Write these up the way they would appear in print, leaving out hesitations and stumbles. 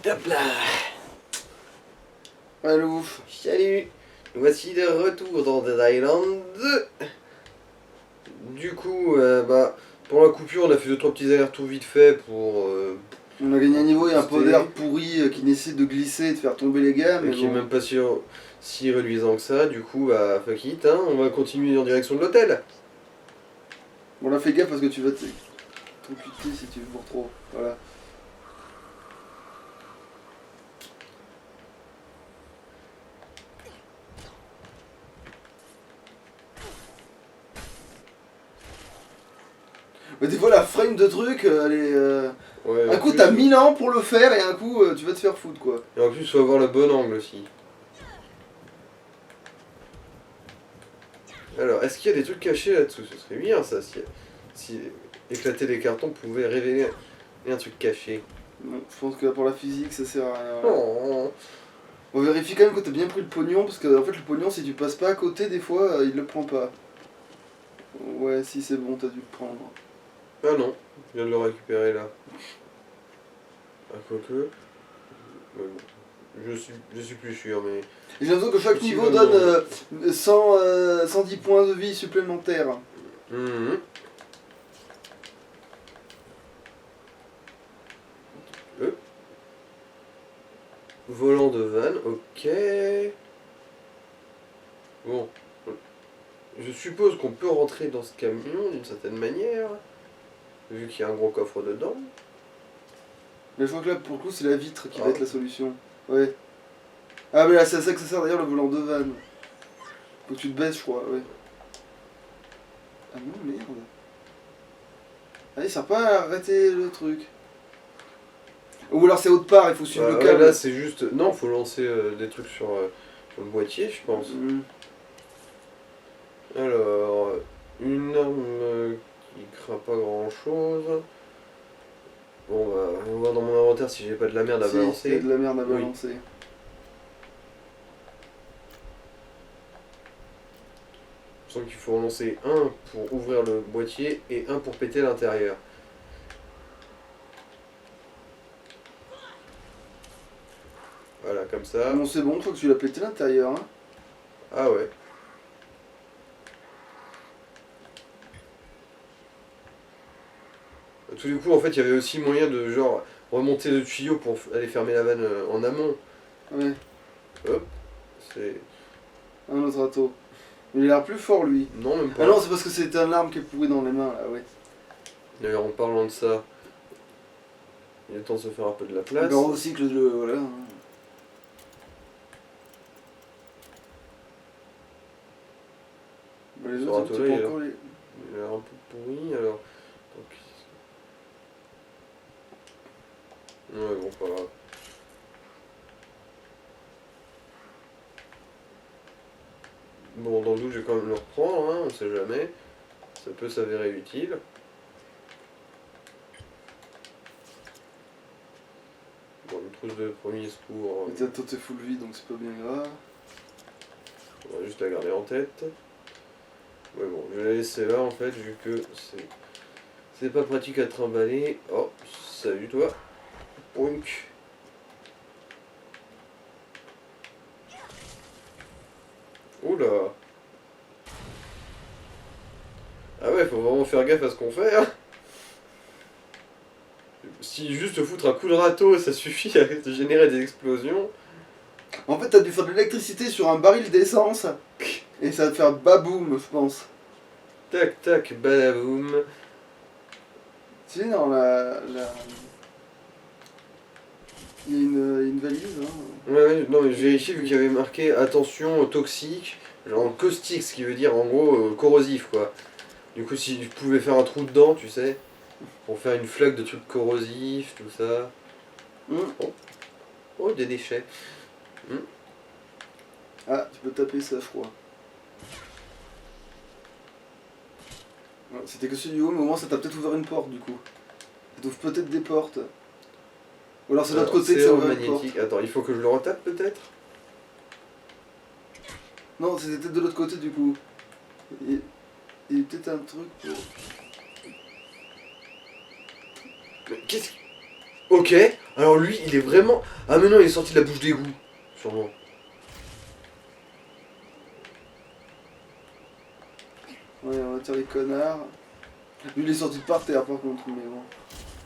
Hop là. Allô. Salut. Nous voici de retour dans Dead Island 2. Du coup, pour la coupure, on a fait 2-3 petits allers-retours vite fait pour... On a gagné un niveau, il y a un pot Tester. d'air pourri qui décide de glisser et de faire tomber les gars, mais qui est bon. même pas si reluisant que ça. Du coup, fuck it, hein, on va continuer en direction de l'hôtel. Bon là fais gaffe parce que tu vas te buter si tu bourres trop. Voilà. Mais des fois la frame de truc, elle est... Ouais, Un en coup plus- t'as 1000 ans pour le faire et un coup tu vas te faire foutre quoi. Et en plus, il faut avoir le bon angle aussi. Alors, est-ce qu'il y a des trucs cachés là-dessous? Ce serait bien ça, si éclater les cartons pouvait révéler un truc caché. Non, je pense que pour la physique ça sert à rien. Oh. On vérifie quand même que t'as bien pris le pognon parce que en fait le pognon si tu passes pas à côté des fois il le prend pas. Ouais si c'est bon t'as dû le prendre. Ah non, je viens de le récupérer là. Ah, quoique. Ouais, bon. Je suis plus sûr, mais. Et j'ai l'impression que chaque Si, niveau vraiment. donne 110 points de vie supplémentaires. Mhm. Volant de van, ok. Bon. Je suppose qu'on peut rentrer dans ce camion d'une certaine manière, vu qu'il y a un gros coffre dedans. Mais je crois que là pour le coup c'est la vitre qui va Ah. être la solution. Ouais. Ah mais là c'est à ça que ça sert d'ailleurs le volant de van. Faut que tu te baisses je crois, ouais. Ah non merde. Ah il sert pas à arrêter le truc. Ou alors c'est autre part, il faut suivre le Ouais, câble. là c'est juste. Non, faut lancer des trucs sur le boîtier, je pense. Mm. Alors, une arme qui craint pas grand chose. Bon, bah, on va voir dans mon inventaire si j'ai pas de la merde à Si, il y a balancer. de la merde à Oui. balancer. Je sens qu'il faut en lancer un pour ouvrir le boîtier et un pour péter l'intérieur. Voilà, comme ça. Bon c'est bon, je crois que tu l'as pété l'intérieur. Hein. Ah ouais. Tout du coup, en fait, il y avait aussi moyen de genre remonter le tuyau pour aller fermer la vanne en amont. Ouais, Hop, c'est. un autre râteau. Mais il a l'air plus fort lui. Non, même pas. Ah non c'est parce que c'est un arme qui est pourri dans les mains là, ouais. D'ailleurs, en parlant de ça, il est temps de se faire un peu de la place. Le recycle le... voilà. Bah, les Ce autres, râteau c'est là, pas il a encore les... il a l'air un peu pourri, alors. Ouais, bon, pas grave. Bon, dans le doute, je vais quand même le reprendre, hein, on sait jamais. Ça peut s'avérer utile. Bon, une trousse de premier secours, Mais toi t'es full vie donc c'est pas bien grave. on va juste la garder en tête. Ouais, bon, je vais la laisser là en fait, vu que c'est pas pratique à trimballer. Oh, salut toi. Punk. Oula. Ah ouais, faut vraiment faire gaffe à ce qu'on fait, hein. Si juste foutre un coup de râteau, ça suffit à générer des explosions. En fait t'as dû faire de l'électricité sur un baril d'essence et ça va te faire baboum je pense. Tac tac, badaboum. Tu sais dans il y a une valise hein. Ouais, non mais je vérifie vu qu'il y avait marqué attention toxique, genre caustique, ce qui veut dire en gros corrosif quoi. Du coup si je pouvais faire un trou dedans, tu sais, pour faire une flaque de trucs corrosifs, tout ça. Oh, des déchets. Ah tu peux taper ça je crois. Ouais, c'était que celui du haut mais au moins ça t'a peut-être ouvert une porte du coup. Ça t'ouvre peut-être des portes. Ou alors c'est de l'autre côté que ça ouvre une porte. magnétique. Attends, il faut que je le retape peut-être. Non c'était peut-être de l'autre côté du coup. Il y a peut-être un truc pour... Mais qu'est-ce que... Ok, alors lui, il est vraiment... Ah mais non, il est sorti de la bouche d'égout, sûrement. Ouais, on va tirer les connards. Lui, il est sorti de par terre, par contre, mais bon.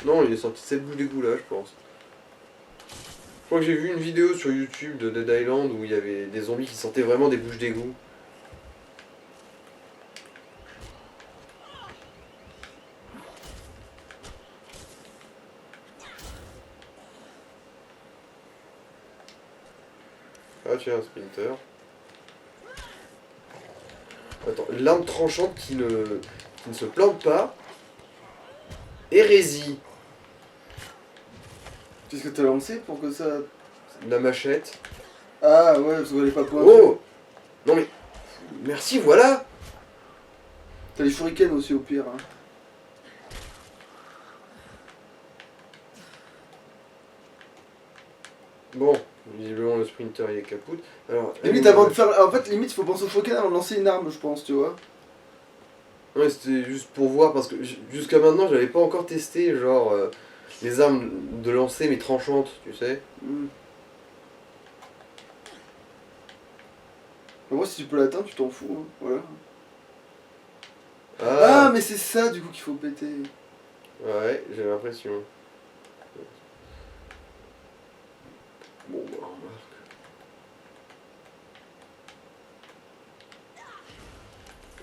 Non, il est sorti de cette bouche d'égout là, je pense. Je crois que j'ai vu une vidéo sur YouTube de Dead Island où il y avait des zombies qui sortaient vraiment des bouches d'égout. Ah tiens, un sprinter. Attends, l'arme tranchante qui ne se plante pas. Hérésie. Qu'est-ce que t'as lancé pour que ça... La machette. Ah ouais, parce qu'elle est pas pointue. Oh non mais... Merci, voilà. T'as les shurikens aussi au pire. Hein. Bon, visiblement le sprinter il est capoute. Alors, Limite, avant de faire... En fait, limite, faut penser au shuriken avant de lancer une arme, je pense, tu vois. Ouais, c'était juste pour voir parce que jusqu'à maintenant j'avais pas encore testé genre les armes de lancer mais tranchantes, tu sais. Hmm. En vrai, si tu peux l'atteindre, tu t'en fous, hein. Voilà. Ah, mais c'est ça, du coup, qu'il faut péter. Ouais, j'ai l'impression. Bon, bah, remarque.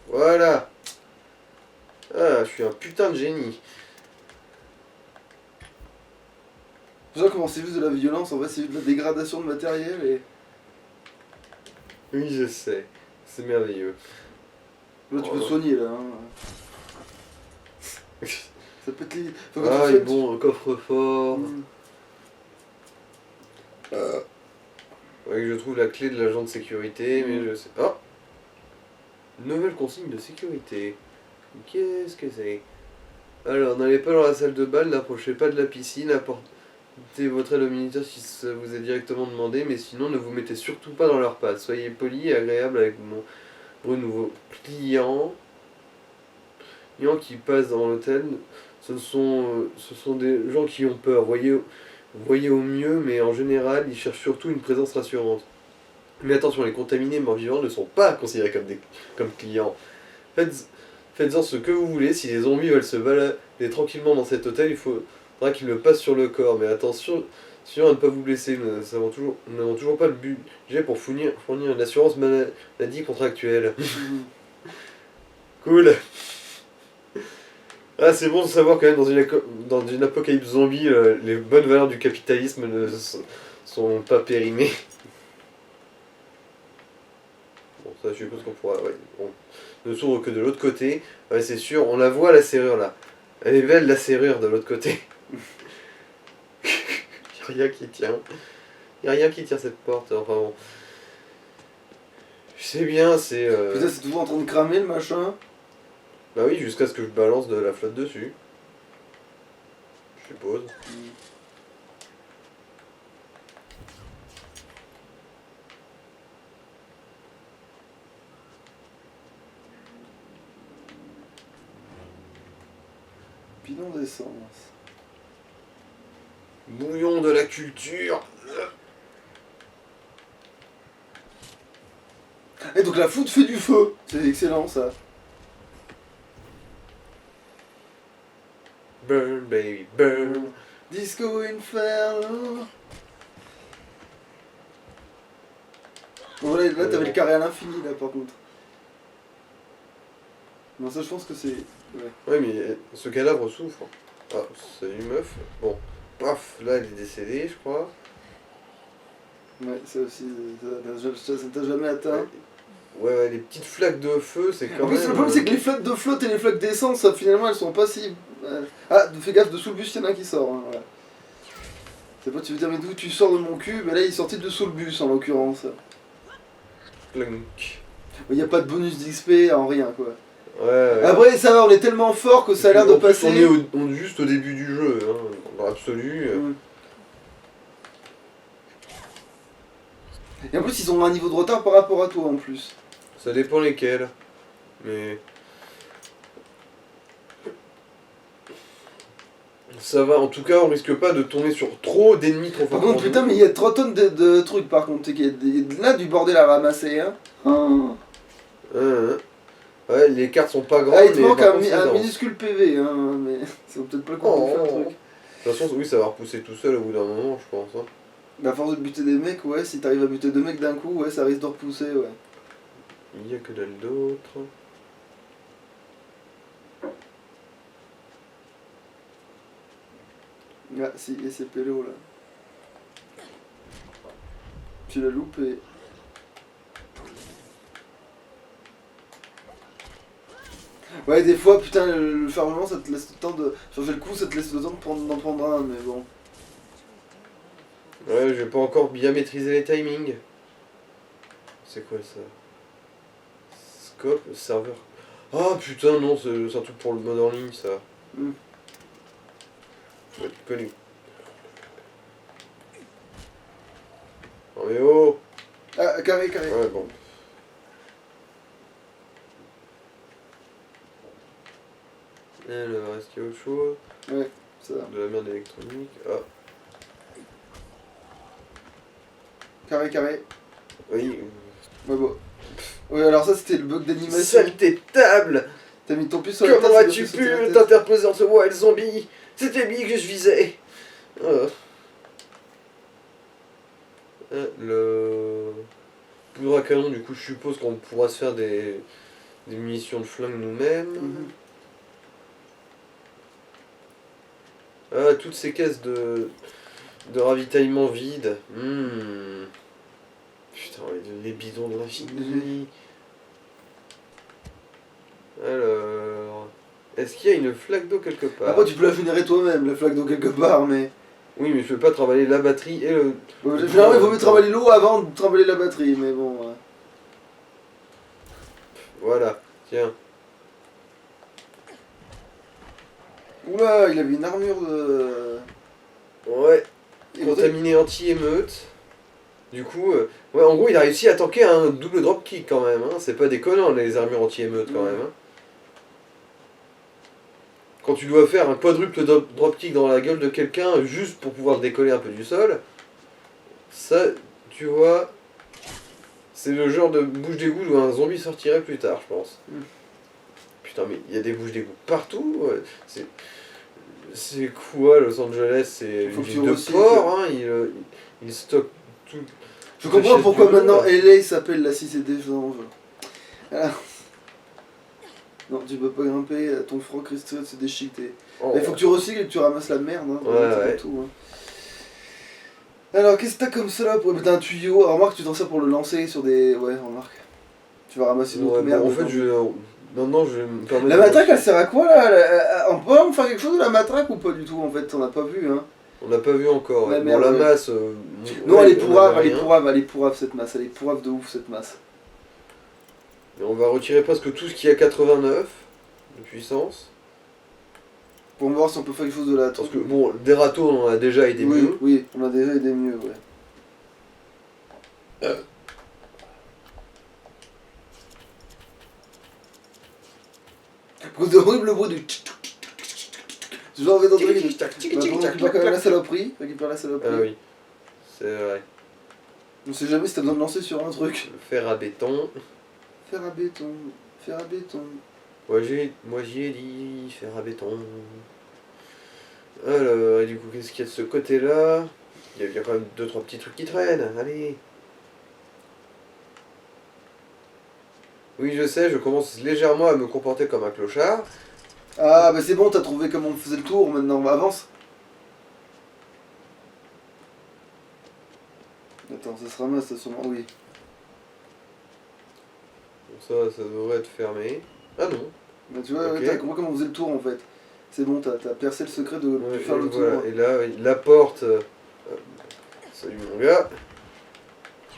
Voilà. Ah, je suis un putain de génie. Déjà, comment c'est juste de la violence, en vrai, c'est juste de la dégradation de matériel et... Oui, je sais. C'est merveilleux. Là, tu peux Oh. soigner, là. Hein. Ça peut te... Faut que Ah, tu et soignes, bon, un coffre-fort. Hmm. Ouais, que je trouve la clé de l'agent de sécurité, mais je sais. Oh! Nouvelle consigne de sécurité. Qu'est-ce que c'est? Alors, n'allez pas dans la salle de bal, n'approchez pas de la piscine, apportez votre aide au militaire si ça vous est directement demandé, mais sinon ne vous mettez surtout pas dans leurs pattes. Soyez poli et agréable avec vos nouveaux clients. Clients qui passent dans l'hôtel, ce sont des gens qui ont peur. Voyez au mieux, mais en général, ils cherchent surtout une présence rassurante. Mais attention, les contaminés morts-vivants ne sont pas considérés comme clients. Faites-en ce que vous voulez, si les zombies veulent se balader tranquillement dans cet hôtel, il faudra qu'ils le passent sur le corps. Mais attention à ne pas vous blesser, nous n'avons toujours pas le budget pour fournir une assurance maladie contractuelle. Hmm. Cool. Ah, c'est bon de savoir quand même dans une apocalypse zombie, les bonnes valeurs du capitalisme ne sont pas périmées. Bon, ça je suppose qu'on pourra... Ouais, on ne s'ouvre que de l'autre côté. Ouais, c'est sûr, on la voit la serrure là. Elle est belle la serrure de l'autre côté. Y'a rien qui tient. Y'a rien qui tient cette porte. Enfin bon. Je sais bien, c'est... Putain, c'est toujours en train de cramer, le machin. Bah oui, jusqu'à ce que je balance de la flotte dessus. Je suppose. Bidon d'essence. Bouillon de la culture. Et donc la foudre fait du feu. C'est excellent, ça. Burn, baby, burn. Disco Inferno. Bon, voilà, là, t'avais le carré à l'infini, là, par contre. Non, ça, je pense que c'est... Ouais. Ouais, mais ce cadavre souffre. Ah, salut meuf. Bon, paf, là elle est décédée, je crois. Ouais, ça aussi, ça t'a jamais atteint. Ouais, les petites flaques de feu, c'est quand En plus, même... le problème, c'est que les flaques de flotte et les flaques d'essence, ça, finalement, elles sont pas si... Ah, fais gaffe, dessous le bus, il y en a un qui sort. Hein, voilà. C'est pas, tu veux dire, mais d'où tu sors de mon cul? Mais là, il est sorti dessous le bus, en l'occurrence. Clunk. Il n'y a pas de bonus d'XP en rien, quoi. Ouais. Après, ça va, on est tellement fort que ça a l'air de En plus, passer. on est juste au début du jeu, hein, dans l'absolu. Mm. Et en plus, ils ont un niveau de retard par rapport à toi, en plus. Ça dépend lesquels. Mais... Ça va, en tout cas, on risque pas de tomber sur trop d'ennemis trop Par forts. contre, putain, mais il y a 3 tonnes de trucs par contre. Il y a là du bordel à ramasser, hein. Oh. Ouais, les cartes sont pas grandes, Ah, il te mais manque par un, contre, c'est un dense. minuscule PV, hein, mais ça vaut peut-être pas le coup de faire un Oh. truc. De toute façon, oui, ça va repousser tout seul au bout d'un moment, je pense. Hein. Bah, à force de buter des mecs, ouais, si t'arrives à buter 2 mecs d'un coup, ouais, ça risque de repousser, ouais. Il y a que dalle d'autre. Ah, si, et c'est Pélo là. Tu l'as loupé. Ouais, des fois, putain, le chargement, ça te laisse le temps de changer le coup, ça te laisse le temps d'en prendre un, mais bon. Ouais, j'ai pas encore bien maîtrisé les timings. C'est quoi ça? Scope, serveur. Ah putain, non, c'est un truc pour le mode en ligne, ça. Mm. Faut être connu. Non mais oh! Ah, carré, carré. Ouais, bon. Alors, est-ce qu'il y a autre chose? Ouais, ça. De la merde électronique. Ah, Carré, carré. oui. Ouais, bon. Ouais, alors ça, c'était le bug d'animation. Saleté de table! T'as mis ton pied sur la tête. Comment ça lui a as-tu fait sauter la pu tête. t'interposer entre moi et le zombie? C'était lui que je visais! Le poudre à canon, du coup, je suppose qu'on pourra se faire des munitions de flingue nous-mêmes. Mhm. Ah, toutes ces caisses de ravitaillement vides. Putain, les bidons de l'infini. Alors, est-ce qu'il y a une flaque d'eau quelque part? Après, tu peux la générer toi-même, la flaque d'eau quelque part, mais. Oui, mais je peux pas travailler la batterie et le... Bon, généralement, il vaut mieux travailler l'eau avant de travailler la batterie, mais bon. Voilà, tiens. Oula, il avait une armure de. Ouais, Et pourtant, contaminé anti-émeute. Du coup, ouais, en gros, il a réussi à tanker un double dropkick quand même. Hein. C'est pas déconnant les armures anti-émeute quand même. Hein. Quand tu dois faire un quadruple dropkick dans la gueule de quelqu'un juste pour pouvoir le décoller un peu du sol, ça, tu vois, c'est le genre de bouche d'égout où un zombie sortirait plus tard, je pense. Putain, mais il y a des bouches d'égout partout. Ouais. C'est quoi Los Angeles? C'est une Faut que tu ville de recycles. port. Hein. Il stocke tout. Je comprends Achète pourquoi du maintenant lot, là. LA s'appelle la 6 et des gens. Voilà. Non, tu peux pas grimper, ton front cristal c'est déchiqueté. Oh. Il faut que tu recycles et que tu ramasses la merde. Hein, Ouais, c'est ouais. tout, hein. Alors, qu'est-ce que t'as comme ça là pour mettre un tuyau? Alors, remarque, tu t'en sers pour le lancer sur des. Ouais, remarque. Tu vas ramasser une autre Ouais, merde. bon, en fait, dedans. maintenant, je vais me permettre La de- matraque, elle sert à quoi là? On peut en faire quelque chose de la matraque ou pas du tout en fait? On n'a pas vu, hein. On n'a pas vu encore. Ouais, Bon, merde, la ouais. masse. Non, ouais, elle est on pourrave, avait elle est rien. pourrave, elle est pourrave cette masse. Elle est pourrave de ouf cette masse. Et on va retirer presque tout ce qui a 89 de puissance. Pour voir si on peut faire quelque chose de la Parce que, bon, des râteaux, on en a déjà aidé oui, mieux. oui, on a déjà aidé mieux, ouais. Cause de horrible bruit du. Ce genre de truc. Récupère quand même la saloperie. Récupère la saloperie. Ah oui, c'est vrai. On sait jamais si t'as besoin de lancer sur un truc. Fer à béton. Fer à béton, fer à béton. Moi j'y ai dit, fer à béton. Alors, et du coup, qu'est-ce qu'il y a de ce côté-là? Il y a quand même 2-3 petits trucs qui traînent, allez. Oui, je sais, je commence légèrement à me comporter comme un clochard. Ah bah c'est bon, t'as trouvé comment on faisait le tour, maintenant on avance. Attends, ça se ramasse, ça sûrement, oui. Bon, ça devrait être fermé. Ah non. Bah tu vois, Ok. ouais, t'as compris comment on faisait le tour en fait. C'est bon, t'as percé le secret de Ouais, faire et le voilà. tour. Et là, la porte. Salut mon gars.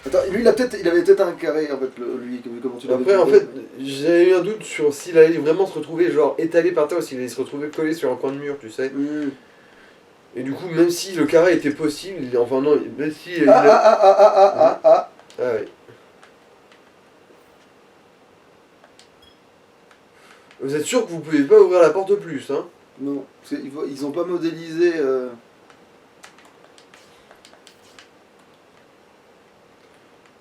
Attends, lui il avait peut-être un carré en fait, lui, comment tu l'avais Après, en fait. fait, j'ai eu un doute sur s'il allait vraiment se retrouver genre étalé par terre ou s'il allait se retrouver collé sur un coin de mur, tu sais. Et du coup, même si le carré était possible, enfin non, même si... Ah ouais. Vous êtes sûr que vous pouvez pas ouvrir la porte plus, hein? Non, parce ils ont pas modélisé.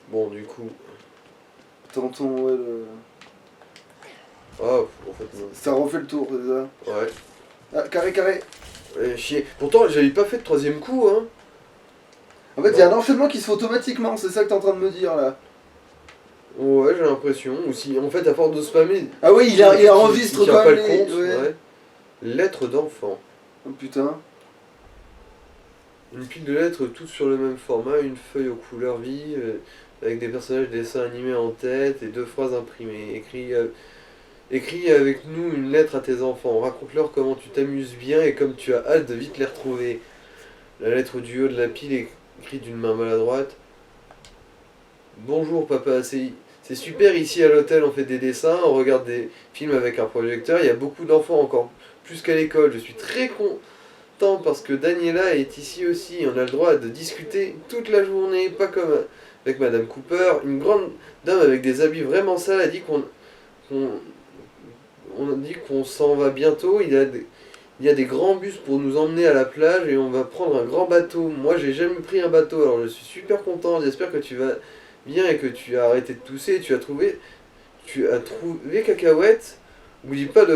Bon, du coup. Tonton, ouais, le. Ah, en fait, non. Ça refait le tour, c'est ça. Ouais. Ah, carré, carré. Chier. Pourtant, j'avais pas fait de troisième coup, hein. En fait, il y a un enchaînement qui se fait automatiquement, c'est ça que t'es en train de me dire là. Ouais, j'ai l'impression. Ou si, en fait, à force de spammer. Ah oui, il enregistre il tient quand pas même le compte. ouais. Ouais. Lettres d'enfant. Oh putain. Une pile de lettres toutes sur le même format, une feuille aux couleurs vives, avec des personnages dessins animés en tête et 2 phrases imprimées. Écris avec nous une lettre à tes enfants. Raconte-leur comment tu t'amuses bien et comme tu as hâte de vite les retrouver. La lettre du haut de la pile est écrite d'une main maladroite. Bonjour papa, c'est super ici à l'hôtel, on fait des dessins, on regarde des films avec un projecteur. Il y a beaucoup d'enfants encore plus qu'à l'école. Je suis très content parce que Daniela est ici aussi. On a le droit de discuter toute la journée, pas comme avec Madame Cooper. Une grande dame avec des habits vraiment sales a dit on a dit qu'on s'en va bientôt. Il y a des grands bus pour nous emmener à la plage et on va prendre un grand bateau. Moi, j'ai jamais pris un bateau, alors je suis super content. J'espère que tu vas bien et que tu as arrêté de tousser et tu as trouvé Cacahuète. N'oublie pas de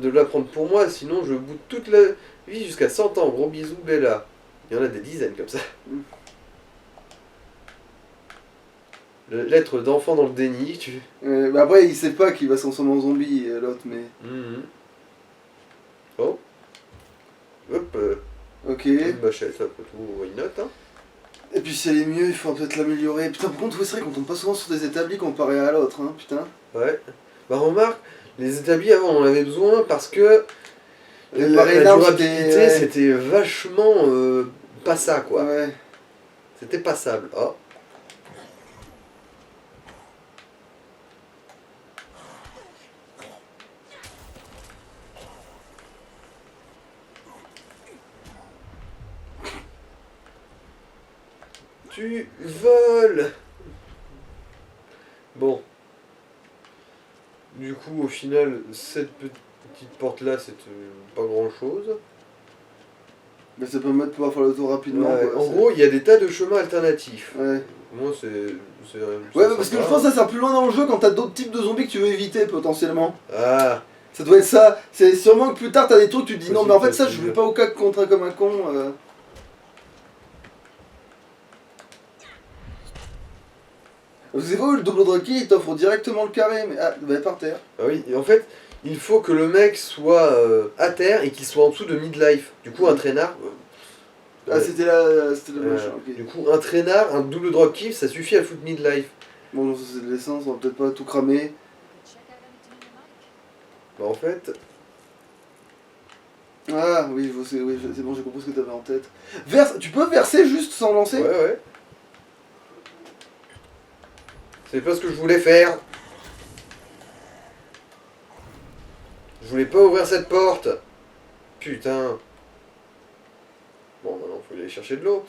la prendre pour moi, sinon je boude toute la vie jusqu'à 100 ans. Gros bisous, Bella. Il y en a des dizaines comme ça. Lettre d'enfant dans le déni, Bah après, il sait pas qu'il va se transformer en zombie, l'autre, mais. Oh. Hop. Ok. Une machette, après tout, why not, hein. Et puis si elle est mieux, il faut peut-être l'améliorer. Putain, par contre, ouais, c'est vrai qu'on tombe pas souvent sur des établis comparé à l'autre, hein, putain. Ouais. Bah remarque, les établis avant on en avait besoin parce que Réparer la une arme, durabilité c'était vachement pas ça quoi. Ouais. C'était passable. Oh. Tu voles. Bon. Du coup, au final, cette petite porte-là, c'est pas grand-chose. Mais ça permet de pouvoir faire le tour rapidement. Ouais, Quoi, en gros, il y a des tas de chemins alternatifs. Ouais. Moi, c'est Ouais, parce que je pense que ça sert plus loin dans le jeu quand t'as d'autres types de zombies que tu veux éviter potentiellement. Ah. Ça doit être ça. C'est sûrement que plus tard t'as des trucs, tu te dis non, mais en fait, ça, je possible. voulais pas au cas contre comme un con. C'est vrai, le double droquet il t'offre directement le carré, mais ah, bah, par terre. Ah oui, et en fait, il faut que le mec soit à terre et qu'il soit en dessous de midlife. Du coup, un traînard. Ah, c'était le machin, ok. Du coup, un traînard, un double dropkick, ça suffit à foutre midlife. Bon, non, ça c'est de l'essence, on va peut-être pas tout cramer. Bah, en fait. Ah, oui, oui, c'est bon, j'ai compris ce que t'avais en tête. Tu peux verser juste sans lancer? Ouais, ouais. C'est pas ce que je voulais faire. Je voulais pas ouvrir cette porte. Putain. Bon, maintenant, faut aller chercher de l'eau.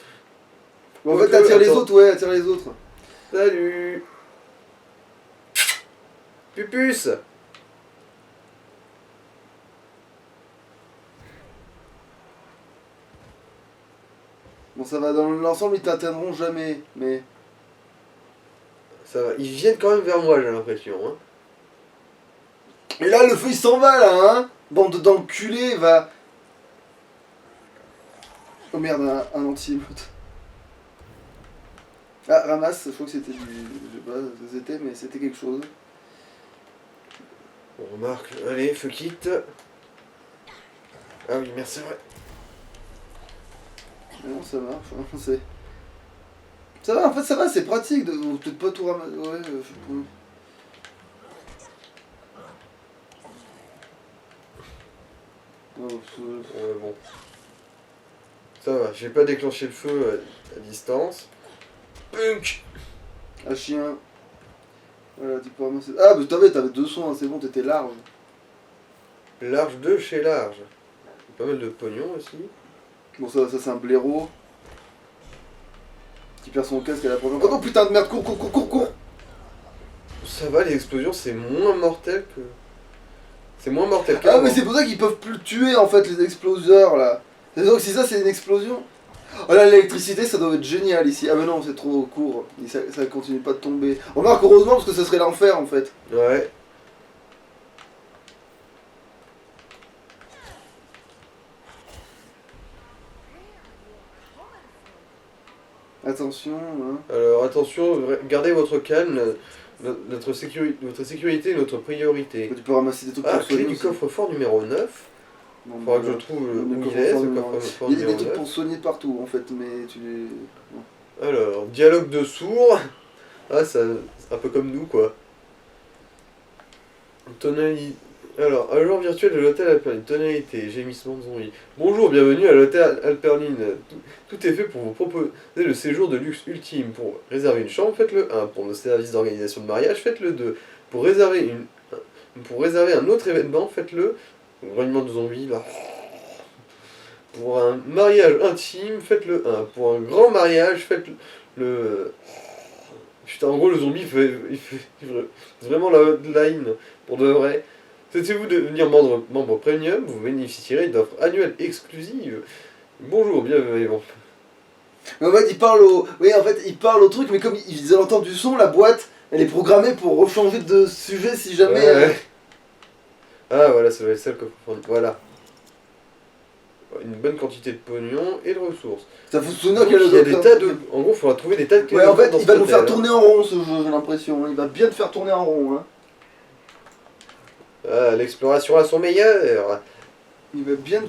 Bon, en fait, attire les autres, ouais, attire les autres. Salut. Pupus. Bon, ça va, dans l'ensemble, ils t'atteindront jamais, mais... Ça va. Ils viennent quand même vers moi, j'ai l'impression. Hein. Et là, le feu, il s'en va, là, hein. Bande d'enculés, va... Oh merde, un anti-émeute. Ah, ramasse, je crois que c'était du... Je sais pas ce que c'était, mais c'était quelque chose. On remarque. Allez, feu quitte. Ah oui, merci, ouais. Mais non, ça marche, hein, c'est... Ça va, en fait, ça va, c'est pratique de... Peut-être pas tout ramasser... Ouais, je sais pas. Ouais, bon. Ça va, j'ai pas déclenché le feu à distance. Punk. Un chien. Voilà, tu peux ramasser... Ah, mais t'avais 200, hein, c'est bon, t'étais large. Large de chez large. Pas mal de pognon aussi. Bon, ça c'est un blaireau. Qui perd son casque à la première... Oh putain de merde, cours. Ça va, les explosions, c'est moins mortel que... C'est moins mortel Ah, qu'avant. mais c'est pour ça qu'ils peuvent plus le tuer en fait, les exploseurs là. C'est donc si ça c'est une explosion. Oh là, l'électricité ça doit être génial ici. Ah, mais non, c'est trop court. Ça continue pas de tomber. Remarque, heureusement parce que ça serait l'enfer en fait. Ouais. Attention, hein. Alors attention, gardez votre calme. Votre sécurité est notre priorité. Tu peux ramasser des trucs Ah, pour clé soigner du aussi. coffre-fort numéro 9. Bon, Faudra que je voilà. trouve Le où il coffre-fort est, ce numéro un. coffre-fort Il y a des numéro trucs 9. pour soigner partout en fait, mais tu les. Bon. Alors, dialogue de sourds. Ah, ça, c'est un peu comme nous, quoi. Tonalité. Alors, agent virtuel de l'hôtel Alperline. Tonalité, gémissement de zombie. Bonjour, bienvenue à l'hôtel Alperline. Tout est fait pour vous proposer le séjour de luxe ultime. Pour réserver une chambre, faites le 1. Pour nos services d'organisation de mariage, faites le 2. Pour réserver un autre événement, faites le. Grognement de zombies, là. Pour un mariage intime, faites le 1. Pour un grand mariage, faites le. Putain, en gros, le zombie il fait vraiment la hotline, pour de vrai. Souhaitez-vous devenir membre premium, vous bénéficierez d'offres annuelles exclusives. Bonjour, bienvenue. Bon. Mais en fait, il parle au. Oui, en fait, il parle au truc, mais comme ils entendent du son, la boîte, elle est programmée pour rechanger de sujet si jamais. Ouais. Ah, voilà, ça va être ça le coffre-fort. Voilà. Une bonne quantité de pognon et de ressources. Ça faut se souvenir Donc, qu'il y a il y a des tas de. En gros, il faudra trouver des tas de clés. Ouais, en fait, dans il va cet nous faire hôtel, hein. tourner en rond ce jeu, j'ai l'impression. Il va bien te faire tourner en rond. Hein. Ah, l'exploration à son meilleur. Il va bien.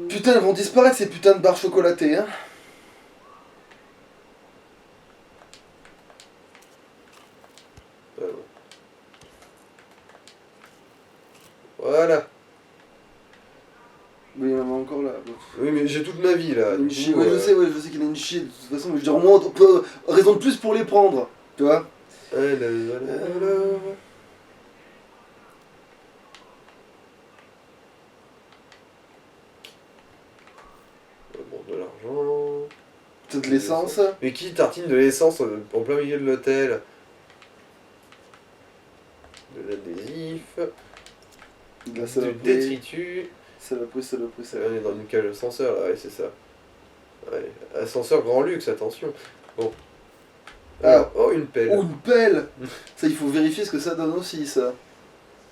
Putain, elles vont disparaître ces putains de barres chocolatées. Hein. Voilà. Oui, il y en a encore là. Oui, mais j'ai toute ma vie là. Une Du chie, coup, ouais, je sais qu'il y en a une chie de toute façon, mais je veux dire, au moins, on peut, raison de plus pour les prendre, tu vois. Bon, de l'argent. T'as de l'essence. Mais qui tartine de l'essence en plein milieu de l'hôtel? De l'adhésif. De la Du saloperie. détritus. Saloperie. On est dans une cage d'ascenseur là, ouais, c'est ça. Ouais. Ascenseur grand luxe, attention. Bon. Alors, oh, une pelle. Oh, une pelle. Ça, il faut vérifier ce que ça donne aussi, ça.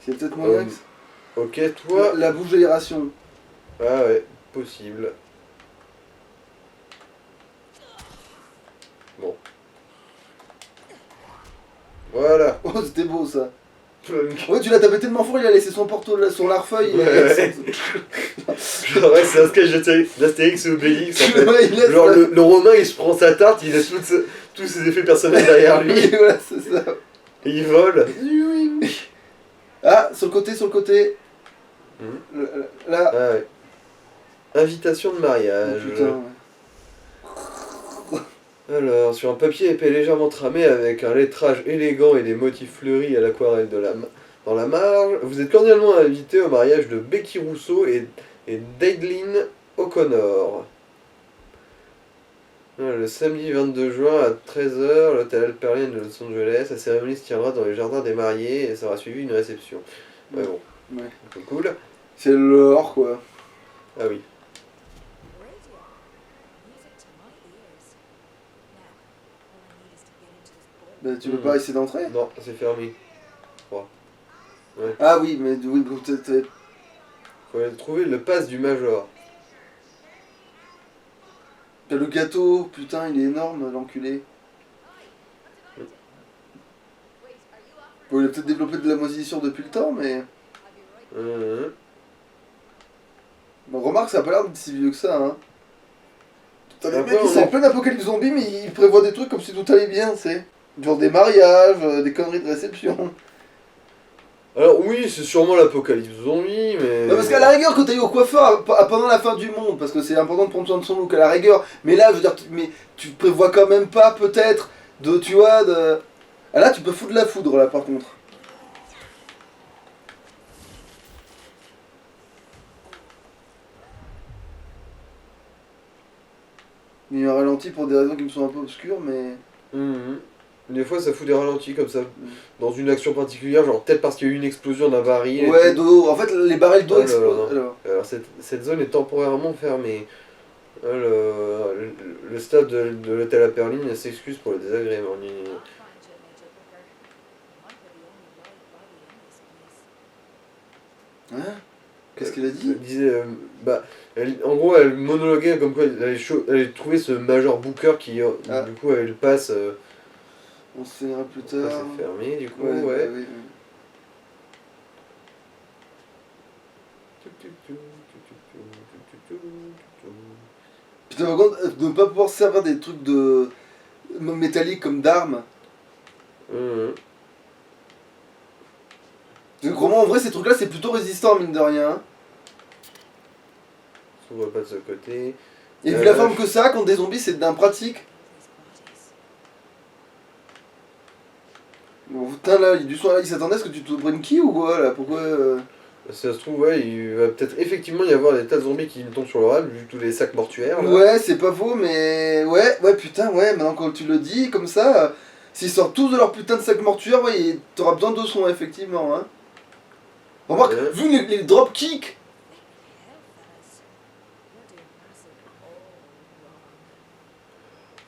C'est peut-être moyen que... Ok, toi. La bouche d'aération. Ah ouais, possible. Bon. Voilà. Oh, c'était beau, ça. Plunk. Ouais, tu l'as tapé tellement fort, il a laissé son son larfeuille. Ouais. Genre, ouais, c'est un sketch d'Astérix et Obélix en fait. Ouais, il laisse Genre, le Romain il se prend sa tarte, il laisse tous ses effets personnels derrière lui. Oui, voilà, c'est ça. Et il vole. Ah, sur le côté. Là. Ah ouais. Invitation de mariage. Oh, putain. Alors, sur un papier épais légèrement tramé avec un lettrage élégant et des motifs fleuris à l'aquarelle dans la marge, vous êtes cordialement invité au mariage de Becky Rousseau et Daitlin O'Connor. Le samedi 22 juin à 13 h, l'hôtel Alperline de Los Angeles. La cérémonie se tiendra dans les jardins des mariés et sera suivie d'une réception. Ouais, bon. Ouais. Un peu cool. C'est l'or, quoi. Ah oui. Bah, tu peux pas essayer d'entrer? Non, c'est fermé. Ouais. Ah oui, mais oui, peut-être. Faut aller trouver le pass du Major. Le gâteau, putain, il est énorme, l'enculé. Bon, il a peut-être développé de la moisissure depuis le temps, mais. Bon, remarque, ça a pas l'air d'être si vieux que ça, hein. T'as des Après, mecs qui sont en pleine apocalypse zombie, mais ils prévoient des trucs comme si tout allait bien, tu sais. Genre des mariages, des conneries de réception. Alors oui, c'est sûrement l'apocalypse zombie, mais... Non, parce qu'à la rigueur, quand t'es au coiffeur, pendant la fin du monde, parce que c'est important de prendre soin de son look, à la rigueur, mais là, je veux dire, mais tu prévois quand même pas, peut-être, de, tu vois, de... Ah là, tu peux foutre de la foudre, là, par contre. Il y a un ralenti pour des raisons qui me sont un peu obscures, mais... Mhm. Des fois, ça fout des ralentis comme ça, dans une action particulière, genre peut-être parce qu'il y a eu une explosion d'un baril. et Ouais, tout. d'eau. En fait, les barils d'eau Oh là explosent. là. Alors, cette zone est temporairement fermée. Le staff de l'hôtel à Perline s'excuse pour le désagrément. Hein? Qu'est-ce qu'elle a dit? Elle disait, en gros, elle monologuait comme quoi elle avait trouvé ce Major Booker qui, du coup, elle passe. On se verra plus Ça, tard. c'est fermé, du coup, Ouais, ouais. oui. Putain, par contre, de ne pas pouvoir servir des trucs de métalliques comme d'armes. Donc, vraiment, en vrai, ces trucs-là, c'est plutôt résistant, mine de rien. Ça s'ouvre pas de ce côté. Et vu la forme que ça a, contre des zombies, c'est d'un pratique. Bon, putain, là, il s'attendait à ce que tu te prennes qui ou quoi, là? Pourquoi Si ça se trouve, ouais, il va peut-être effectivement y avoir des tas de zombies qui tombent sur l'oral, vu tous les sacs mortuaires. Là. Ouais, c'est pas faux, mais... Ouais, putain, ouais, maintenant quand tu le dis, comme ça, s'ils sortent tous de leur putain de sac mortuaire, ouais, t'auras besoin de soins, effectivement, hein. Remarque, vu les dropkicks.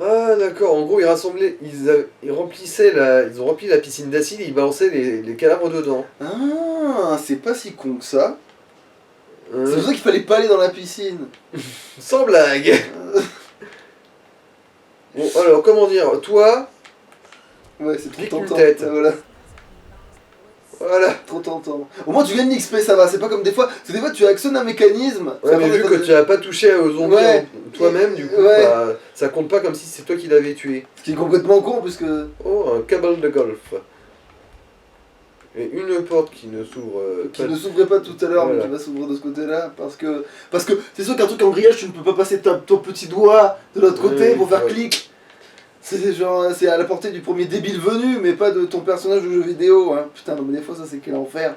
Ah d'accord, en gros ils rassemblaient, ils remplissaient ils ont rempli la piscine d'acide et ils balançaient les cadavres dedans. Ah, c'est pas si con que ça. C'est pour ça qu'il fallait pas aller dans la piscine. Sans blague. Bon alors comment dire, toi... Ouais, c'est trop pique une tentant. tête. Voilà. Voilà. Trop tentant. Au moins tu gagnes l'XP, ça va, c'est pas comme des fois. Parce que des fois tu actionnes un mécanisme. Ouais, mais vu que tu n'as pas touché aux zombies toi-même, du coup, ouais. bah, ça compte pas comme si c'est toi qui l'avais tué. Ce qui est complètement con, puisque. Oh, un câble de golf. Et une porte qui ne s'ouvre Qui ne s'ouvrait pas tout à l'heure, mais qui va s'ouvrir de ce côté-là. Parce que c'est sûr qu'un truc en grillage, tu ne peux pas passer ton petit doigt de l'autre côté pour faire clic. C'est genre, c'est à la portée du premier débile venu, mais pas de ton personnage de jeu vidéo. Hein. Putain, non, mais des fois, ça c'est quel enfer.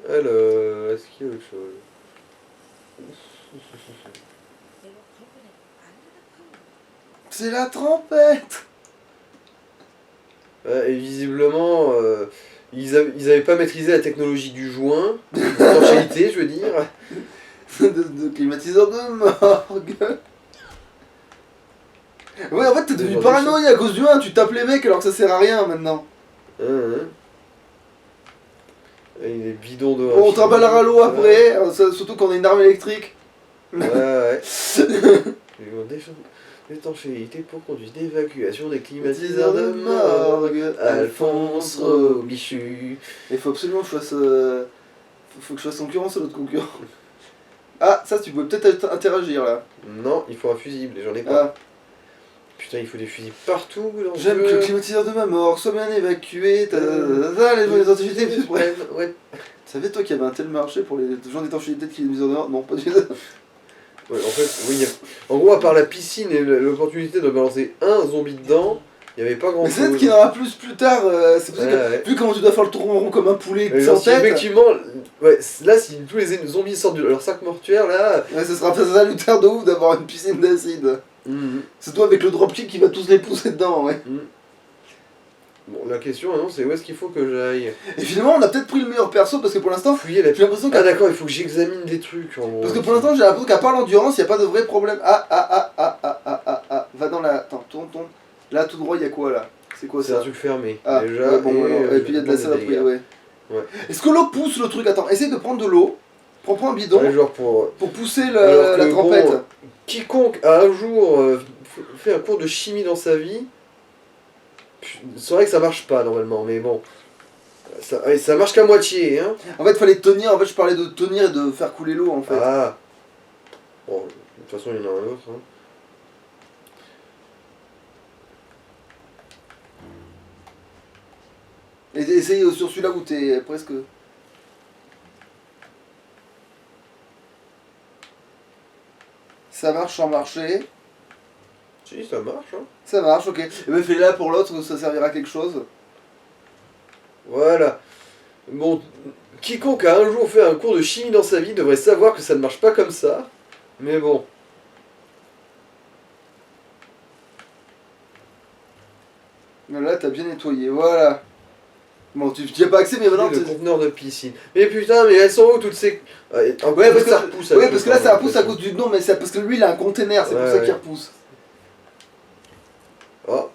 Alors, est-ce qu'il y a autre chose? C'est la trompette. Et visiblement, ils avaient pas maîtrisé la technologie du joint, d'étanchéité, je veux dire. de climatiseur de morgue. Ouais, en fait, t'es devenu paranoïa à cause du 1, tu tapes les mecs alors que ça sert à rien maintenant. Et il est bidon de. On travaillera l'eau après, surtout quand on a une arme électrique. Ouais. D'étanchéité pour conduite d'évacuation des climatiseurs de morgue. Alphonse Robichu. Il faut absolument que je fasse. Faut que je fasse concurrence à l'autre concurrent. Ah, ça, tu peux peut-être interagir là. Non, il faut un fusible, j'en ai pas. Ah. Putain, il faut des fusils partout dans J'aime que le climatiseur de ma mort soit bien évacué. Les étanchéités plus près. Ouais. Tu savais, toi, qu'il y avait un tel marché pour les gens d'étanchéité de climatiseur de mort? Non, pas du tout. Ouais, en fait, oui, en gros, à part la piscine et l'opportunité de balancer un zombie dedans, il n'y avait pas grand chose. Mais peut-être qu'il y en aura plus tard. C'est pour ça que, vu comment tu dois faire le tour rond comme un poulet sans tête. Effectivement, ouais, là, si tous les zombies sortent de leur sac mortuaire, là. Ouais, ça sera salutaire de ouf d'avoir une piscine d'acide. C'est toi avec le dropkick qui va tous les pousser dedans, ouais. Bon, la question maintenant c'est où est-ce qu'il faut que j'aille. Et finalement on a peut-être pris le meilleur perso parce que pour l'instant j'ai l'impression que... Ah d'accord, il faut que j'examine des trucs en gros. Parce que pour l'instant j'ai l'impression qu'à part l'endurance, il n'y a pas de vrai problème. Va dans la... Attends, tourne. Là tout droit il y a quoi là? C'est quoi ça? C'est un truc fermé. Déjà, ouais, bon, et puis il y a de la saloperie, ouais. Est-ce que l'eau pousse le truc? Attends, essaye de prendre de l'eau. Prends un bidon genre pour pousser la trempette. Bon, quiconque a un jour fait un cours de chimie dans sa vie, c'est vrai que ça marche pas normalement, mais bon, ça marche qu'à moitié, hein. En fait, il fallait tenir, je parlais de tenir et de faire couler l'eau en fait. Ah. Bon, de toute façon, il y en a un autre, hein. Et essaye sur celui-là où t'es presque... Ça marche sans marcher. Si, ça marche, hein. Ça marche, ok. Et ben fais-le là pour l'autre, ça servira à quelque chose. Voilà. Bon, quiconque a un jour fait un cours de chimie dans sa vie devrait savoir que ça ne marche pas comme ça. Mais bon. Là, t'as bien nettoyé, voilà. Bon, tu n'y as pas accès, mais maintenant... Le conteneur de piscine. Mais putain, mais elles sont où toutes ces... En Ouais, parce fait, ça que, repousse. ouais, parce que là, ça repousse à cause du... Non, mais c'est parce que lui, il a un container, c'est Ouais, pour ça ouais. qu'il repousse. Oh.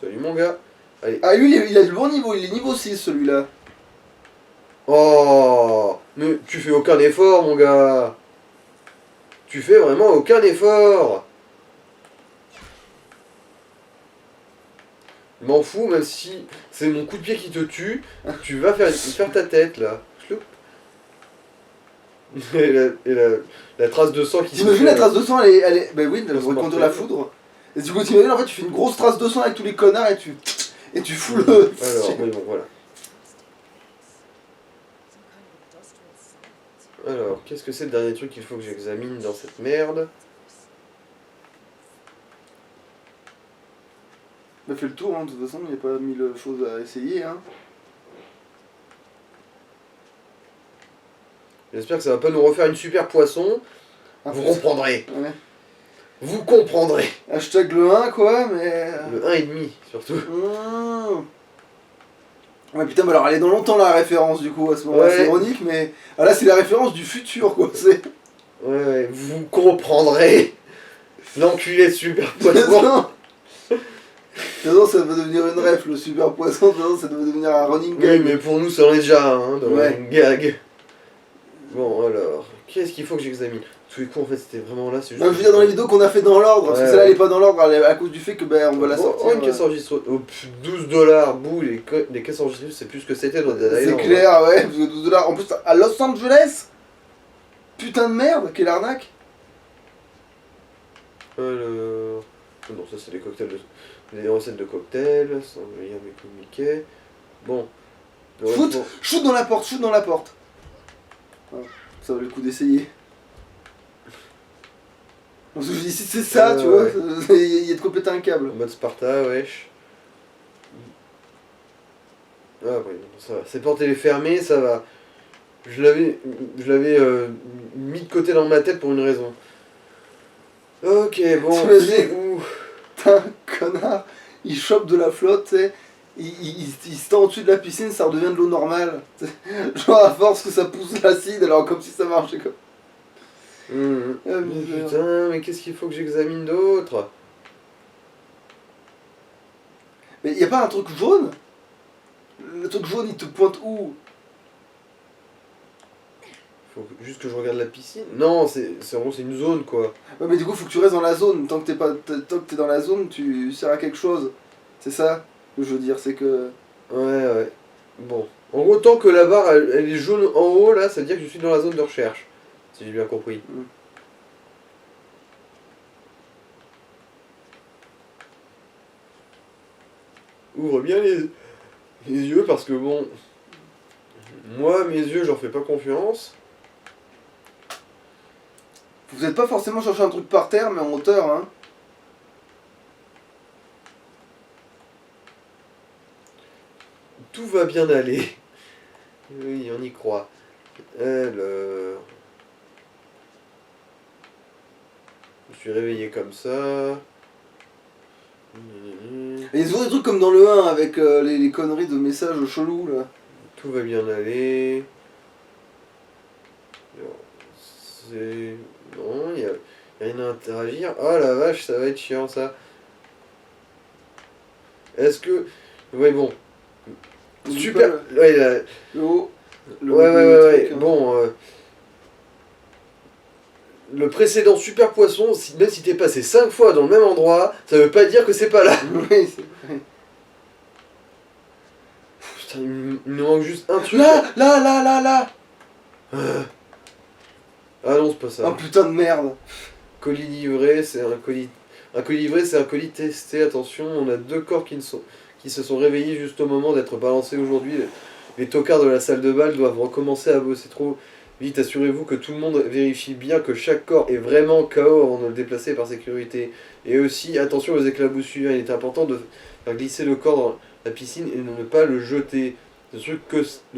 Salut mon gars. Allez. Ah, lui, il a du bon niveau, il est niveau 6, celui-là. Oh. Mais tu fais aucun effort, mon gars. Tu fais vraiment aucun effort. Je m'en fous, même si c'est mon coup de pied qui te tue, tu vas faire ta tête, là. Chloup. La trace de sang qui se T'imagines fait, la trace de sang, elle est... Bah oui, elle On se devrait conduire marque. la foudre. Et du coup, t'imagines, en fait, tu fais une grosse trace de sang avec tous les connards et tu fous le... Alors, mais bon, voilà. Alors, qu'est-ce que c'est le dernier truc qu'il faut que j'examine dans cette merde? Bah fait le tour, hein, de toute façon, il n'y a pas mille choses à essayer, hein. J'espère que ça va pas nous refaire une super poisson. Un Vous peu- comprendrez. Ouais. Vous comprendrez. Hashtag le 1, quoi, mais... Le 1,5 surtout. Ouais, putain, mais alors elle est dans longtemps la référence, du coup, à ce moment-là, Ouais. c'est ironique, mais... Ah là, c'est la référence du futur, quoi, c'est... Ouais, vous comprendrez. L'enculé de super poisson. Non. Maintenant, ça va devenir une ref, le super poisson, maintenant, ça doit devenir un running Oui, gag. mais pour nous, ça en est déjà un, hein, dans Ouais. une gag. Bon, alors, qu'est-ce qu'il faut que j'examine? Tous les coups, en fait, c'était vraiment là, c'est juste... Non, je veux dire dans les vidéos qu'on a fait dans l'ordre, parce que Ouais, celle-là, ouais. elle est pas dans l'ordre, elle est à cause du fait que, ben, on va la sortir. Oh, une caisse enregistreuse. Oh, pff, 12 $, bouh, les caisses enregistreuses, c'est plus ce que c'était dans Dead C'est Island. clair, ouais, parce que 12 $. En plus, à Los Angeles. Putain de merde, quelle arnaque. Alors... Non, ça c'est des cocktails des recettes de cocktails, sans lire mes communiqués. Bon. Shoot, shoot dans la porte, shoot dans la porte. Ah, ça vaut le coup d'essayer. Parce que je dis, si c'est ça, tu vois, ouais. il y a de quoi péter un câble. En mode Sparta, wesh. Ah oui, ça va. Cette porte elle est fermée, ça va. Je l'avais mis de côté dans ma tête pour une raison. Ok, bon, T'imagines c'est où? Putain, connard, il chope de la flotte, tu sais. Il se tend au-dessus de la piscine, ça redevient de l'eau normale. Genre à force que ça pousse l'acide, alors comme si ça marchait comme. Ah, misère. Putain, mais qu'est-ce qu'il faut que j'examine d'autre? Mais y a pas un truc jaune? Le truc jaune il te pointe où? Faut juste que je regarde la piscine. Non, en gros c'est une zone quoi. Ouais, mais du coup faut que tu restes dans la zone. Tant que t'es dans la zone, tu sers à quelque chose. C'est ça que je veux dire, c'est que. Ouais. Bon. En gros, tant que la barre elle est jaune en haut là, ça veut dire que je suis dans la zone de recherche. Si j'ai bien compris. Ouvre bien les yeux parce que bon. Moi, mes yeux, j'en fais pas confiance. Vous êtes pas forcément chercher un truc par terre, mais en hauteur, hein. Tout va bien aller. Oui, on y croit. Alors... Je suis réveillé comme ça. Et il y a souvent des trucs comme dans le 1 avec les conneries de messages chelous là. Tout va bien aller. C'est... Non, il y a rien à interagir. Oh la vache, ça va être chiant ça. Est-ce que... Ouais, bon. Oublie Super... pas Ouais, là... Le haut. Ouais. Truc, hein. Bon... Le précédent Super Poisson, même si t'es passé 5 fois dans le même endroit, ça veut pas dire que c'est pas là. Oui, c'est vrai. Putain, il nous manque juste un truc. Là. Ah non, c'est pas ça. Oh putain de merde. Colis livré, c'est un colis... Un colis livré, c'est un colis testé. Attention, on a 2 corps qui se sont réveillés juste au moment d'être balancés aujourd'hui. Les tocards de la salle de bal doivent recommencer à bosser trop vite. Assurez-vous que tout le monde vérifie bien que chaque corps est vraiment KO avant de le déplacer par sécurité. Et aussi, attention aux éclaboussures. Il est important de faire glisser le corps dans la piscine et de ne pas le jeter. Le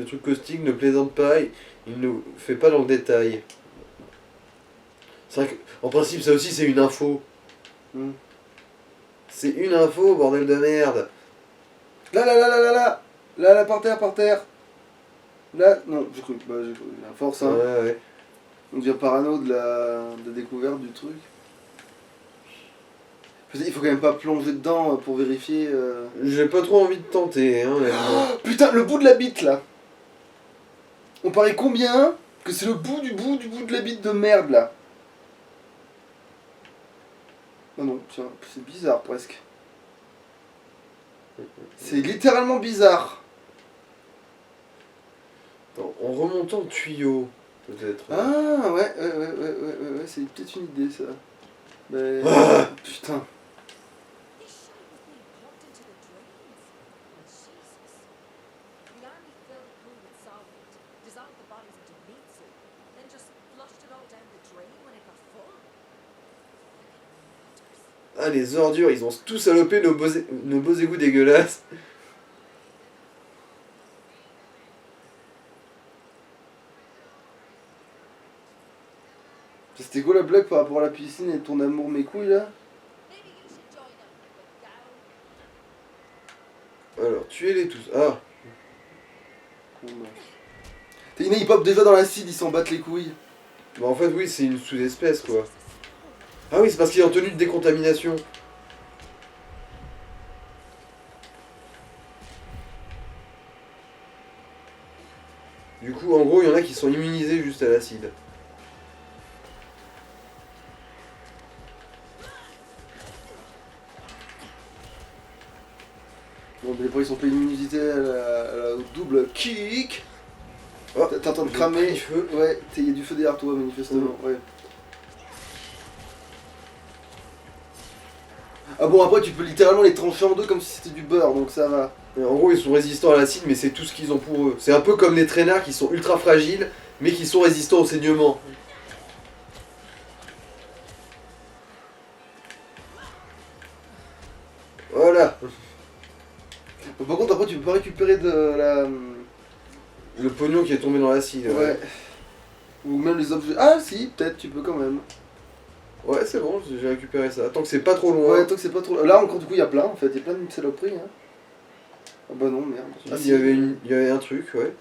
truc caustique ne plaisante pas, il ne fait pas dans le détail. C'est vrai qu'en principe, ça aussi, c'est une info. Hmm. C'est une info, bordel de merde. Là, par terre. Là, non, j'ai cru. Bah, j'ai cru. À force, hein. Ouais. On devient parano de la découverte du truc. Il faut quand même pas plonger dedans pour vérifier. J'ai pas trop envie de tenter, hein. Oh, putain, le bout de la bite là. On paraît combien que c'est le bout de la bite de merde là. Non, tiens, c'est bizarre presque. C'est littéralement bizarre. Attends, en remontant le tuyau, peut-être. Ah, ouais, c'est peut-être une idée ça. Mais. Ah Putain. Ah, les ordures, ils ont tous salopé nos beaux égouts dégueulasses. C'était quoi la blague par rapport à la piscine et ton amour mes couilles là? Alors, tuez-les tous. Ah, T'es une hip-hop déjà dans l'acide, ils s'en battent les couilles. bah en fait, oui, c'est une sous-espèce, quoi. Ah oui, c'est parce qu'il est en tenue de décontamination. Du coup, en gros, il y en a qui sont immunisés juste à l'acide. Bon, mais les ils sont pas immunisés à la double kick. Oh, T'es en train de j'ai cramer. pris du feu. Ouais, il y a du feu derrière toi, manifestement. Ouais. Ah bon, après, tu peux littéralement les trancher en deux comme si c'était du beurre, donc ça va. Et en gros, ils sont résistants à l'acide, mais c'est tout ce qu'ils ont pour eux. C'est un peu comme les traînards qui sont ultra fragiles, mais qui sont résistants au saignement. Voilà. Bon, par contre, après, tu peux pas récupérer de la. Le pognon qui est tombé dans l'acide. Ouais. Ou même les objets. Ah, si, peut-être, tu peux quand même. Ouais, c'est bon, j'ai récupéré ça. Tant que c'est pas trop loin. Ouais, tant que c'est pas trop. Là, encore, du coup, il y a plein en fait, il y a plein de saloperies. Hein. Ah bah non, merde. Ah, Il y avait un truc, ouais.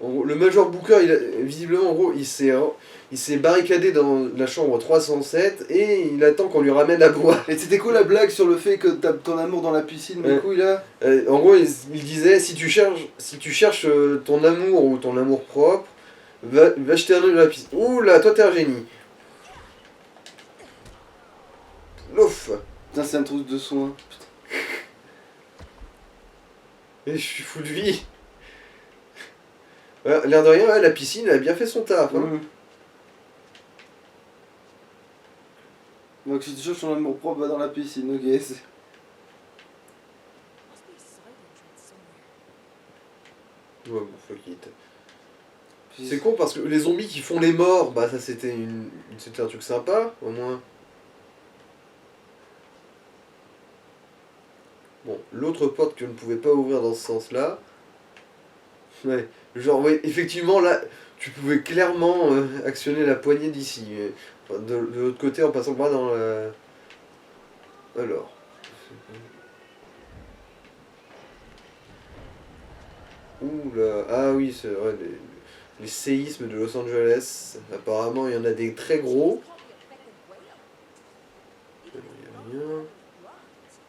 En gros, le Major Booker, visiblement, en gros, il s'est barricadé dans la chambre 307 et il attend qu'on lui ramène à boire. Et c'était quoi la blague sur le fait que t'as ton amour dans la piscine, mes couilles là? En gros, il disait, si tu cherches ton amour ou ton amour propre, va jeter un œil dans la piscine. Ouh là, toi t'es un génie. Louf. Putain, c'est un truc de soin. Putain. Et je suis fou de vie. Ouais, l'air de rien, ouais, la piscine, elle a bien fait son taf. Hein. Donc si tu cherches ton amour propre, va dans la piscine, ok. Ouais, bon, fuck it. C'est con parce que les zombies qui font les morts, bah ça c'était un truc sympa, au moins. Bon, l'autre porte que je ne pouvais pas ouvrir dans ce sens-là. Ouais, genre, ouais, effectivement, là, tu pouvais clairement actionner la poignée d'ici. Enfin, de l'autre côté, en passant pas dans la... Alors... Ouh là... Ah oui, c'est vrai, les séismes de Los Angeles. Apparemment, il y en a des très gros. Il n'y a rien.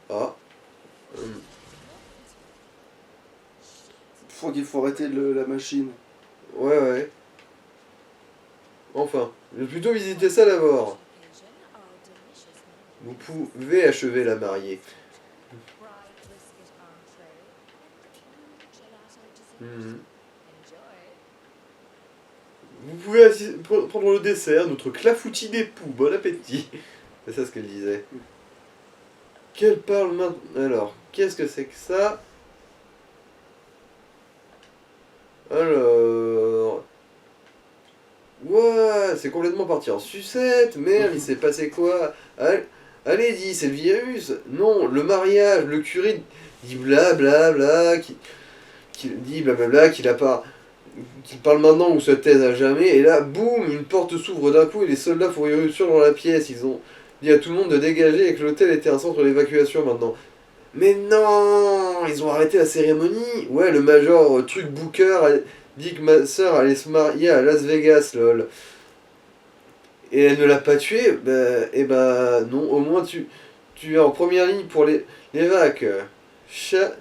Ah. Je crois qu'il faut arrêter la machine. Ouais. Enfin, je vais plutôt visiter ça d'abord. Vous pouvez achever la mariée. Vous pouvez prendre le dessert, notre clafoutis d'époux. Bon appétit. C'est ça ce qu'elle disait. Qu'elle parle maintenant. Alors, qu'est-ce que c'est que ça? Alors... Ouais, c'est complètement parti en sucette. Merde, il s'est passé quoi? Allez, dis, c'est le virus. Non, le mariage, le curé dit blablabla. qu'il dit blablabla, qu'il parle maintenant ou se taise à jamais, et là, boum, une porte s'ouvre d'un coup et les soldats font irruption dans la pièce. Ils ont dit à tout le monde de dégager et que l'hôtel était un centre d'évacuation maintenant. Mais non, ils ont arrêté la cérémonie. Ouais, le major truc Booker a dit que ma soeur allait se marier à Las Vegas, lol. Et elle ne l'a pas tué, bah non, au moins tu es en première ligne pour les vacs. Chat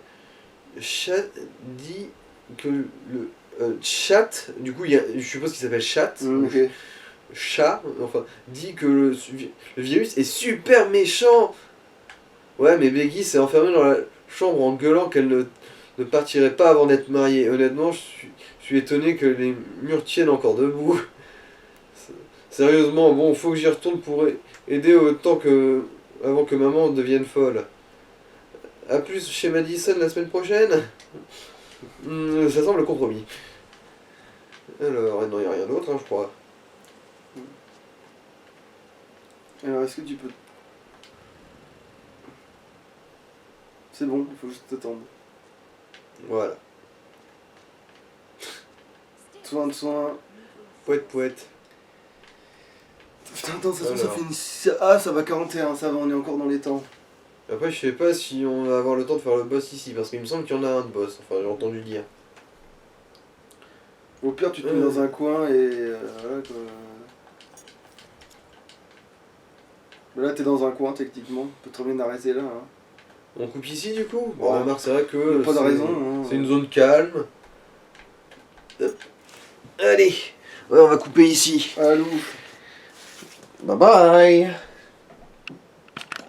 dit que le chat, du coup je suppose qu'il s'appelle chat, Ok. chat, enfin, dit que le virus est super méchant. Ouais, mais Peggy s'est enfermée dans la chambre en gueulant qu'elle ne partirait pas avant d'être mariée. Honnêtement, je suis étonné que les murs tiennent encore debout. Sérieusement, bon, faut que j'y retourne pour aider autant que avant que maman devienne folle. A plus chez Madison la semaine prochaine. Ça semble compromis. Alors, non, il n'y a rien d'autre, hein, je crois. Alors, est-ce que tu peux... C'est bon, il faut juste t'attendre. Voilà. Soin de soin. Poète, poète. Putain, attends, ça Alors. fait une... Ah, ça va 41, ça va, on est encore dans les temps. Après, je sais pas si on va avoir le temps de faire le boss ici, parce qu'il me semble qu'il y en a un de boss. Enfin, j'ai entendu dire. Au pire, tu te mets dans un coin et... voilà, quoi. Bah là, t'es dans un coin, techniquement. On peut très bien arrêter là. Hein. On coupe ici, du coup. Bon, Ouais. remarque, c'est vrai que... Pas de c'est- raison. Hein. C'est une zone calme. Hop. Allez, ouais, on va couper ici. Allô. Bye bye.